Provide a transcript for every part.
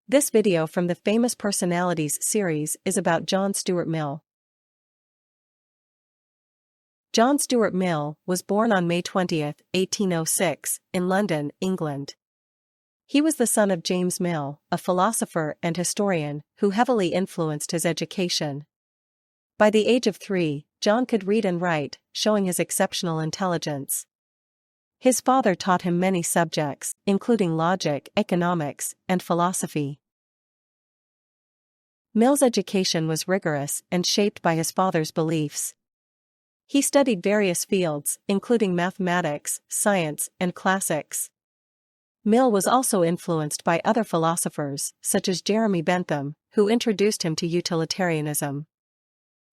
This video from the Famous Personalities series is about John Stuart Mill. John Stuart Mill was born on May 20, 1806, in London, England. He was the son of James Mill, a philosopher and historian, who heavily influenced his education. By the age of 3, John could read and write, showing his exceptional intelligence. His father taught him many subjects, including logic, economics, and philosophy. Mill's education was rigorous and shaped by his father's beliefs. He studied various fields, including mathematics, science, and classics. Mill was also influenced by other philosophers, such as Jeremy Bentham, who introduced him to utilitarianism.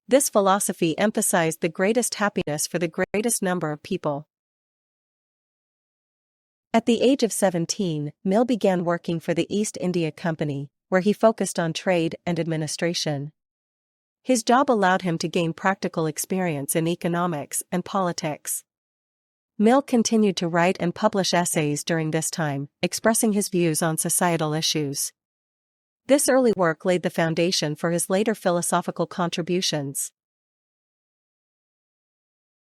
This philosophy emphasized the greatest happiness for the greatest number of people. At the age of 17, Mill began working for the East India Company, where he focused on trade and administration. His job allowed him to gain practical experience in economics and politics. Mill continued to write and publish essays during this time, expressing his views on societal issues. This early work laid the foundation for his later philosophical contributions.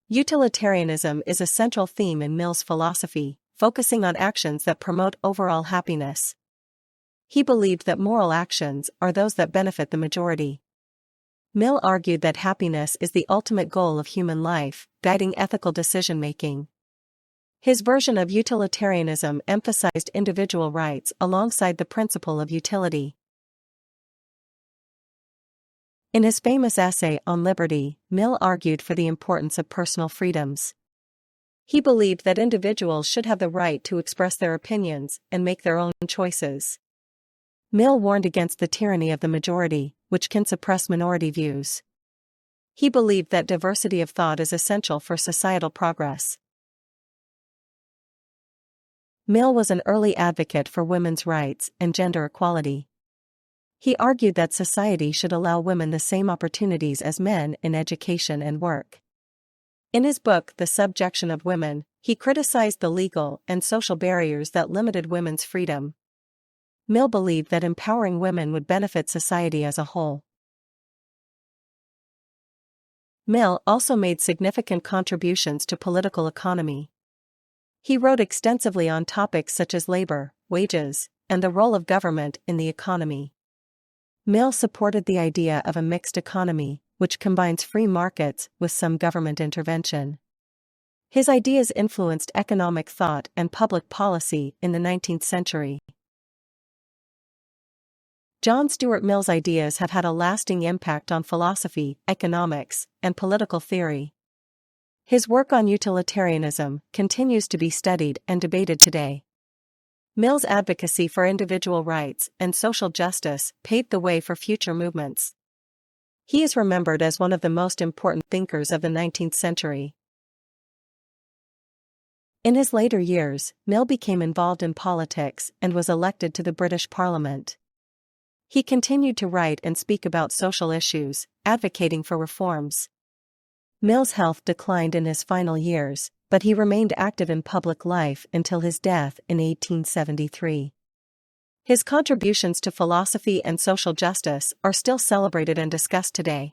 Utilitarianism is a central theme in Mill's philosophy, focusing on actions that promote overall happiness. He believed that moral actions are those that benefit the majority. Mill argued that happiness is the ultimate goal of human life, guiding ethical decision-making. His version of utilitarianism emphasized individual rights alongside the principle of utility. In his famous essay on liberty, Mill argued for the importance of personal freedoms. He believed that individuals should have the right to express their opinions and make their own choices. Mill warned against the tyranny of the majority, which can suppress minority views. He believed that diversity of thought is essential for societal progress. Mill was an early advocate for women's rights and gender equality. He argued that society should allow women the same opportunities as men in education and work. In his book The Subjection of Women, he criticized the legal and social barriers that limited women's freedom. Mill believed that empowering women would benefit society as a whole. Mill also made significant contributions to political economy. He wrote extensively on topics such as labor, wages, and the role of government in the economy. Mill supported the idea of a mixed economy, which combines free markets with some government intervention. His ideas influenced economic thought and public policy in the 19th century. John Stuart Mill's ideas have had a lasting impact on philosophy, economics, and political theory. His work on utilitarianism continues to be studied and debated today. Mill's advocacy for individual rights and social justice paved the way for future movements. He is remembered as one of the most important thinkers of the 19th century. In his later years, Mill became involved in politics and was elected to the British Parliament. He continued to write and speak about social issues, advocating for reforms. Mill's health declined in his final years, but he remained active in public life until his death in 1873. His contributions to philosophy and social justice are still celebrated and discussed today.